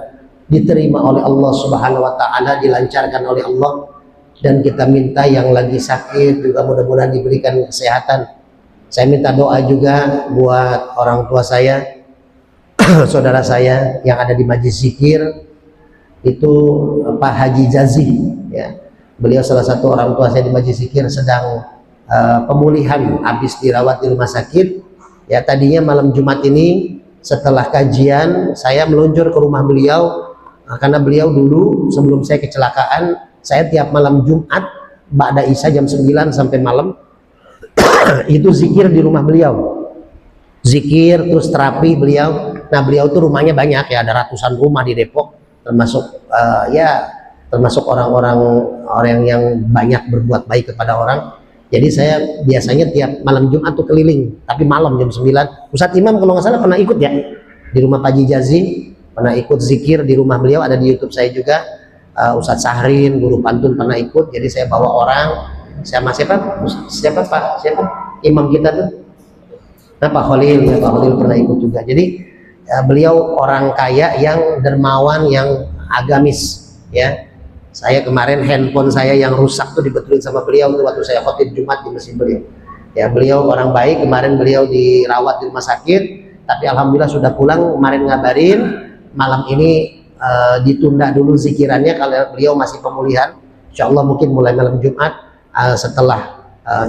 diterima oleh Allah Subhanahu wa taala, dilancarkan oleh Allah. Dan kita minta yang lagi sakit juga mudah-mudahan diberikan kesehatan. Saya minta doa juga buat orang tua saya, saudara saya yang ada di Majlis Zikir, itu Pak Haji Jazi, ya. Beliau salah satu orang tua saya di Majlis Zikir, sedang pemulihan, habis dirawat di rumah sakit. Ya, tadinya malam Jumat ini setelah kajian saya meluncur ke rumah beliau, karena beliau dulu sebelum saya kecelakaan, saya tiap malam Jumat ba'da Isya jam 9 sampai malam itu zikir di rumah beliau. Zikir terus terapi beliau. Nah, beliau tuh rumahnya banyak, ya, ada ratusan rumah di Depok, termasuk termasuk orang-orang yang banyak berbuat baik kepada orang. Jadi saya biasanya tiap malam Jumat tuh keliling, tapi malam jam 9. Ustadz Imam kalau nggak salah pernah ikut ya di rumah Pak Haji Jazi, pernah ikut zikir di rumah beliau, ada di YouTube saya juga. Ustadz Sahrin, guru pantun pernah ikut. Jadi saya bawa orang, sama siapa imam kita tuh, nah, Pak Khalil, ya, Pak Khalil pernah ikut juga. Jadi beliau orang kaya yang dermawan, yang agamis, ya. Saya kemarin handphone saya yang rusak tuh dibetulin sama beliau tuh waktu saya khotib Jumat di masjid beliau. Ya, beliau orang baik. Kemarin beliau dirawat di rumah sakit, tapi alhamdulillah sudah pulang. Kemarin ngabarin malam ini ditunda dulu zikirannya kalau beliau masih pemulihan. Insya Allah mungkin mulai malam Jumat setelah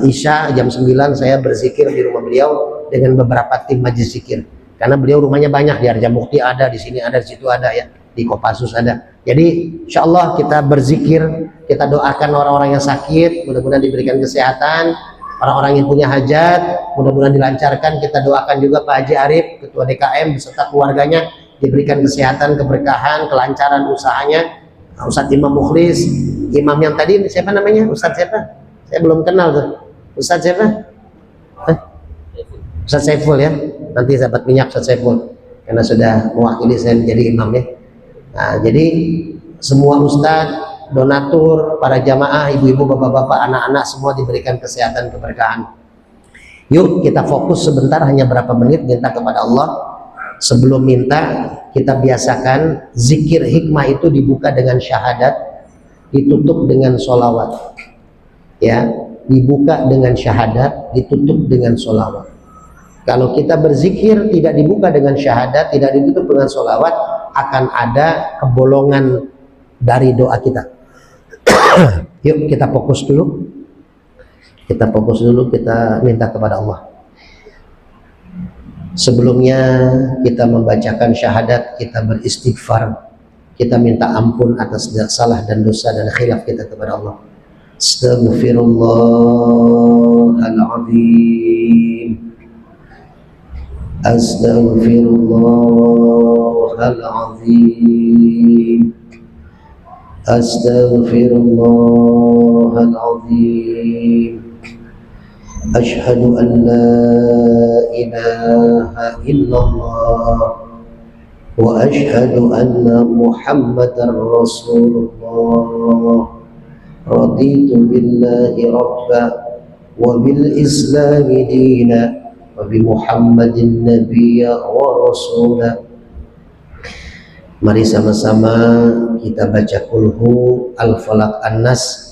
Isya jam 9 saya berzikir di rumah beliau dengan beberapa tim majlis zikir. Karena beliau rumahnya banyak, di Harjamukti ada, di sini ada, di situ ada ya, di Kopassus ada. Jadi insya Allah kita berzikir, kita doakan orang-orang yang sakit, mudah-mudahan diberikan kesehatan. Orang-orang yang punya hajat, mudah-mudahan dilancarkan. Kita doakan juga Pak Haji Arif, Ketua DKM beserta keluarganya, diberikan kesehatan, keberkahan, kelancaran usahanya. Ustadz Imam Mukhlis, imam yang tadi siapa namanya? Ustadz siapa? Saya belum kenal tuh. Ustadz siapa? Ustadz Saiful ya. Nanti sahabat minyak Ustadz Saiful, karena sudah mewakili saya menjadi imam ya. Nah, jadi semua ustadz, donatur, para jamaah, ibu-ibu, bapak-bapak, anak-anak semua diberikan kesehatan, keberkahan. Yuk kita fokus sebentar, hanya berapa menit minta kepada Allah. Sebelum minta, kita biasakan zikir hikmah itu dibuka dengan syahadat, ditutup dengan sholawat. Ya, dibuka dengan syahadat, ditutup dengan sholawat. Kalau kita berzikir tidak dibuka dengan syahadat, tidak ditutup dengan sholawat, akan ada kebolongan dari doa kita. Yuk kita fokus dulu. Kita fokus dulu, kita minta kepada Allah. Sebelumnya kita membacakan syahadat, kita beristighfar, kita minta ampun atas salah dan dosa dan khilaf kita kepada Allah. Astaghfirullahaladzim, astaghfirullahaladzim, astaghfirullahaladzim. Ashhadu an la ilaha illallah wa ashhadu anna Muhammadar Rasulullah. Raditu billahi rabba wa bil islami dina wa bi Muhammadin nabiyya wa rasula. Mari sama-sama kita baca kulhu, al-falaq, an-nas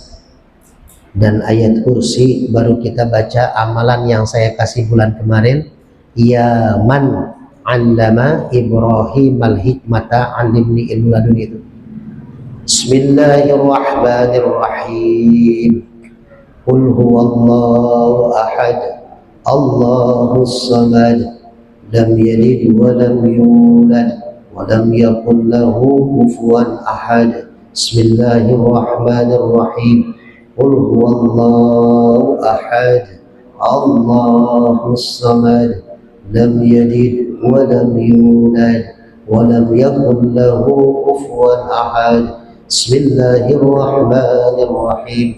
dan ayat kursi, baru kita baca amalan yang saya kasih bulan kemarin. Ya man 'allama Ibrahim al-hikmata 'allimni ilmu ladun itu. Bismillahirrahmanirrahim. Qul huwallahu ahad, Allahus samad, lam yalid wa lam yulad wa lam yakul lahu kufuwan ahad. Bismillahirrahmanirrahim. Qul huwallahu ahad, Allahus samad, lam yalid wa lam yulad wa lam yakul lahu kufuwan ahad. Bismillahirrahmanirrahim.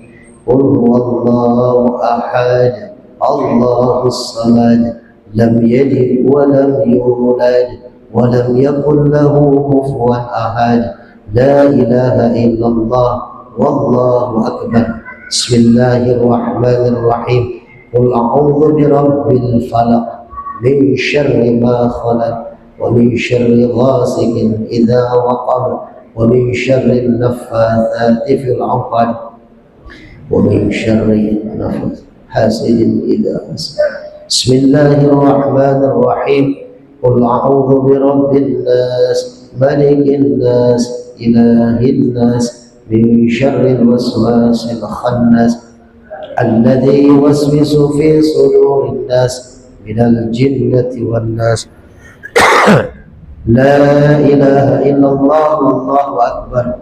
Qul huwallahu ahad, Allahus samad, lam yalid wa lam yulad wa lam yakul lahu kufuwan ahad. La ilaha illallah, wallahu akbar. Bismillahirrahmanirrahim. Qul a'udzu birabbil falaq min syarri ma khalaq wa min syarri ghasiqin idza waqab wa min syarri naffatsati fil 'uqad wa min syarri hasidin idza hasad. Bismillahirrahmanirrahim. Qul a'udzu birabbin nas, malikin nas, ilahin nas, min syarril waswasil khannas alladzi yuwaswisu fi sudurin nas minal jinnati wan nas. La ilaha illallah, wallahu akbar.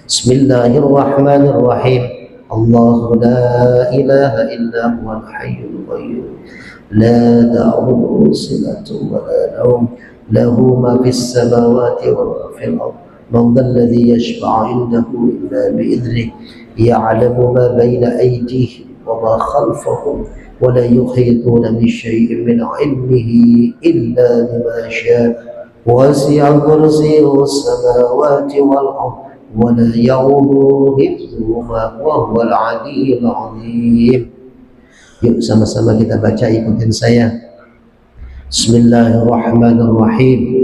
Bismillahirrahmanirrahim. Allahu la ilaha illa huwal hayyul qayyum, la ta'khudhuhu sinatun wa la nawm, lahu ma fis samawati wa ma fil ardh. Man dhal-ladhi yashfa'u 'indahu illa bi'idhnihi, ya'lamu ma bayna aydihim wa ma khalfahum, wa la yuhituna bi shay'in min 'ilmihi illa bima sha'a. Wasi'a kursiyyuhu as-samawati wal ardh wa la ya'uduhu hifdhuhuma wa huwal 'aliyyul 'azim. Yuk sama-sama kita baca, ikutin saya. Bismillahirrahmanirrahim.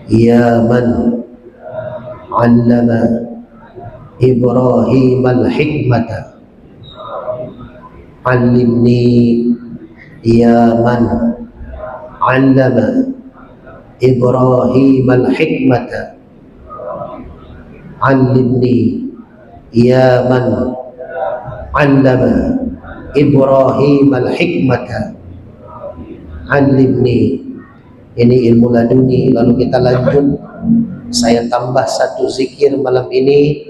Ya man 'allama Ibrahim al-hikmata 'allimni. Ya man 'allama Ibrahim al-hikmata 'allimni ya man 'allama Ibrahim al-hikmata 'allimni. Ini ilmu laduni. Lalu kita lanjut, saya tambah satu zikir malam ini,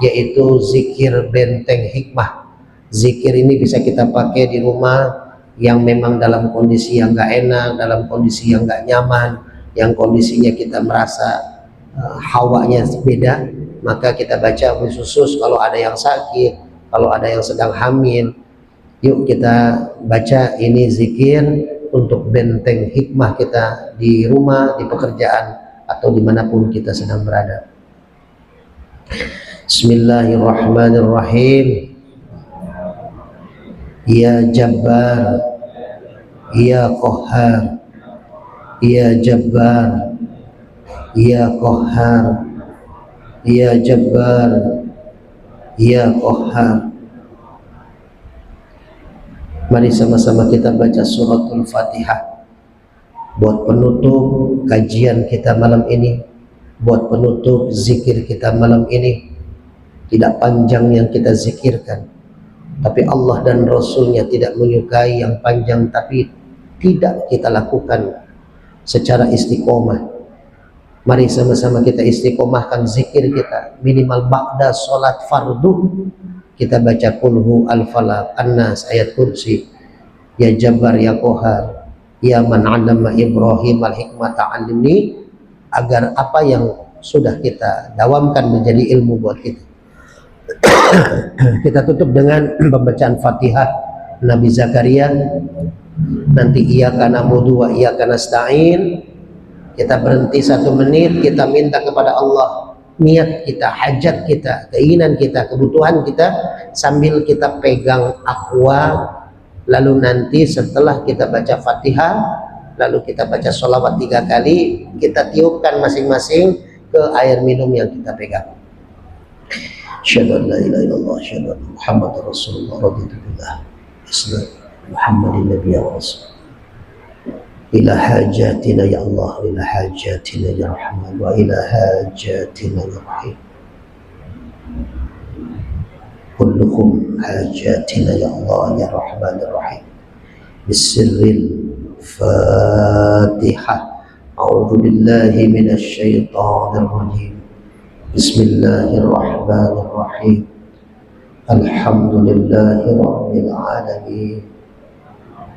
yaitu zikir benteng hikmah. Zikir ini bisa kita pakai di rumah yang memang dalam kondisi yang gak enak, dalam kondisi yang gak nyaman, yang kondisinya kita merasa hawanya beda, maka kita baca khusus kalau ada yang sakit, kalau ada yang sedang hamil. Yuk kita baca ini zikir untuk benteng hikmah kita di rumah, di pekerjaan, atau dimanapun kita sedang berada. Bismillahirrahmanirrahim. Ya Jabbar, Ya Qahhar, Ya Jabbar, Ya Qahhar, Ya Jabbar, Ya Qahhar. Mari sama-sama kita baca suratul Fatihah buat penutup kajian kita malam ini, buat penutup zikir kita malam ini. Tidak panjang yang kita zikirkan, tapi Allah dan Rasulnya tidak menyukai yang panjang, tapi tidak kita lakukan secara istiqomah. Mari sama-sama kita istiqomahkan zikir kita. Minimal ba'da sholat fardu kita baca kulhu al-falaq, an-nas, ayat kursi. Ya Jabbar, Ya Qahhar, Ya man 'allama Ibrahim al-hikmata 'allimni, agar apa yang sudah kita dawamkan menjadi ilmu buat kita. Kita tutup dengan pembacaan Fatihah Nabi Zakaria. Nanti iyyaka na'budu wa iyyaka nasta'in. Kita berhenti 1 menit, kita minta kepada Allah niat kita, hajat kita, keinginan kita, kebutuhan kita, sambil kita pegang akwa. Lalu nanti setelah kita baca Fatihah, lalu kita baca sholawat 3 kali, kita tiupkan masing-masing ke air minum yang kita pegang. Asyhadu an la ilaha illallah, asyhadu anna Muhammadar Rasulullah, raditu billah, Islam, Muhammadin nabiyya wa rasul. Ila hajatina ya Allah, ila hajatina ya Rahman, wa ila hajatina ya Rahim. Kullukum hajatina ya Allah ya Rahman ya Rahim. Bisirril Fatihah. A'udzu billahi minasy syaithanir rajim. Bismillahirrahmanirrahim. Alhamdulillahi rabbil alamin.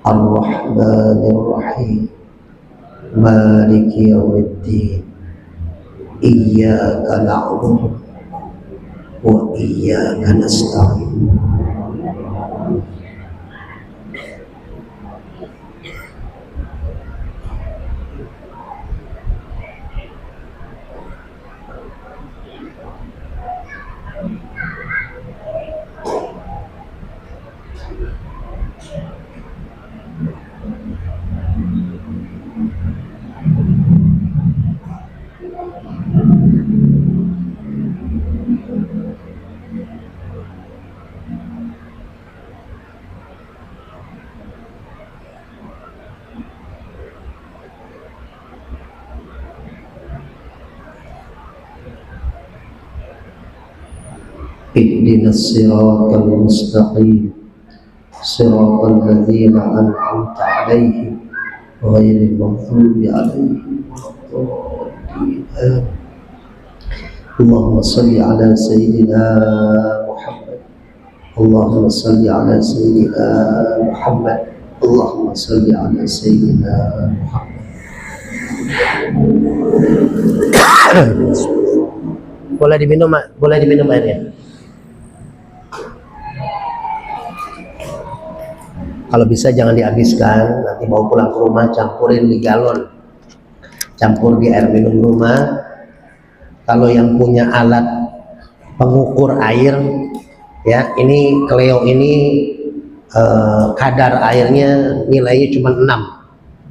Ar-Rahmanir Rahim. Maliki yaumiddin. Iyyaka na'budu wa iyyaka nasta'in. اهدنا الصراط المستقيم صراط الذين أنعمت عليهم غير المغضوب عليهم ولا الضالين. اللهم صل على سيدنا محمد. اللهم صل على سيدنا محمد. اللهم صل على سيدنا محمد. Boleh diminum airnya. Kalau bisa jangan dihabiskan, nanti bawa pulang ke rumah, campurin di galon, campur di air minum rumah. Kalau yang punya alat pengukur air, ya, ini Cleo ini kadar airnya nilainya cuma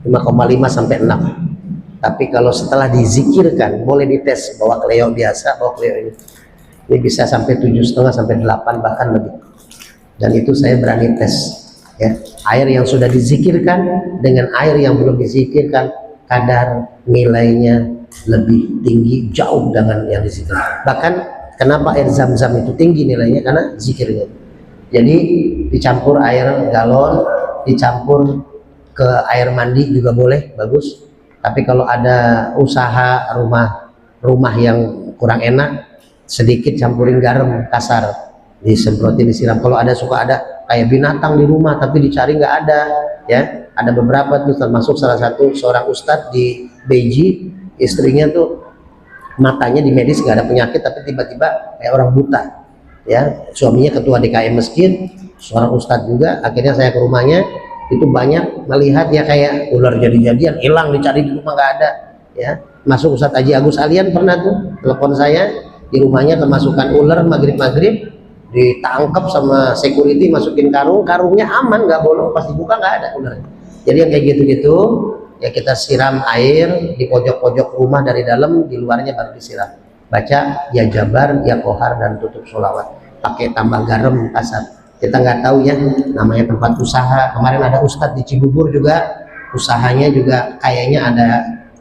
5,5 sampai 6. Tapi kalau setelah dizikirkan, boleh dites bawa Cleo biasa, bawa Cleo ini bisa sampai 7,5 sampai 8 bahkan lebih. Dan itu saya berani tes. Ya, air yang sudah dizikirkan dengan air yang belum dizikirkan, kadar nilainya lebih tinggi jauh dengan yang dizikirkan. Bahkan kenapa air zam-zam itu tinggi nilainya? Karena zikirnya. Jadi dicampur air galon, dicampur ke air mandi juga boleh, bagus. Tapi kalau ada usaha rumah yang kurang enak, sedikit campurin garam kasar, disemprotin, disiram. Kalau ada, suka ada kayak binatang di rumah tapi dicari nggak ada, ya ada beberapa tuh, termasuk salah satu seorang ustadz di Beiji, istrinya tuh matanya di medis nggak ada penyakit tapi tiba-tiba kayak orang buta, ya suaminya ketua DKM masjid, seorang ustadz juga. Akhirnya saya ke rumahnya, itu banyak melihat ya kayak ular jadi-jadian hilang, dicari di rumah nggak ada, ya masuk Ustadz Haji Agus Alian pernah tuh telepon saya, di rumahnya kemasukan ular, maghrib ditangkap sama security, masukin karungnya aman, nggak bolong, pas dibuka nggak ada ular. Jadi yang kayak gitu-gitu ya kita siram air di pojok-pojok rumah dari dalam, di luarnya baru disiram, baca ya Jabar, ya Kohar, dan tutup sholawat, pakai tambah garam kasar. Kita nggak tahu ya, namanya tempat usaha. Kemarin ada ustadz di Cibubur juga, usahanya juga kayaknya ada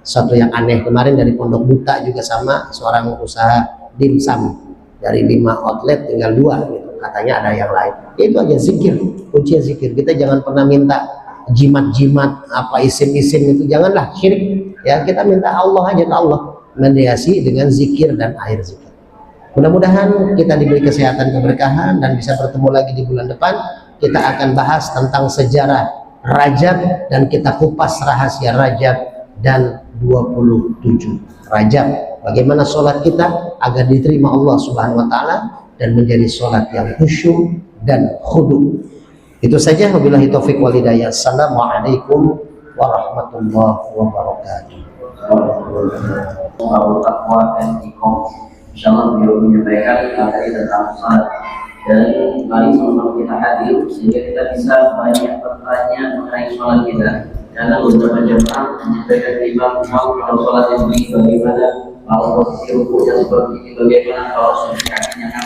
sesuatu yang aneh. Kemarin dari Pondok Buta juga sama, seorang usaha dimsum, dari 5 outlet tinggal 2 gitu, katanya ada yang lain. Itu aja zikir, kuncinya zikir. Kita jangan pernah minta jimat-jimat apa isim-isim, itu janganlah, syirik ya. Kita minta Allah aja, ke Allah, mediasi dengan zikir dan air zikir. Mudah-mudahan kita diberi kesehatan, keberkahan, dan bisa bertemu lagi di bulan depan. Kita akan bahas tentang sejarah Rajab, dan kita kupas rahasia Rajab dan 27 Rajab. Bagaimana sholat kita agar diterima Allah Subhanahu wa Ta'ala dan menjadi sholat yang khusyuk dan khudu. Itu saja, wabillahi taufiq wal hidayah. Assalamualaikum warahmatullahi wabarakatuh. Insyaallah beliau menyampaikan materi tentang salat, dan mari sama-sama kita hadir sehingga kita bisa banyak bertanya mengenai salat kita. Karena beberapa jemaah menyampaikan imam kalau salat yang begini bagaimana, kalau posisi rukuknya seperti ini bagaimana, kalau kakinya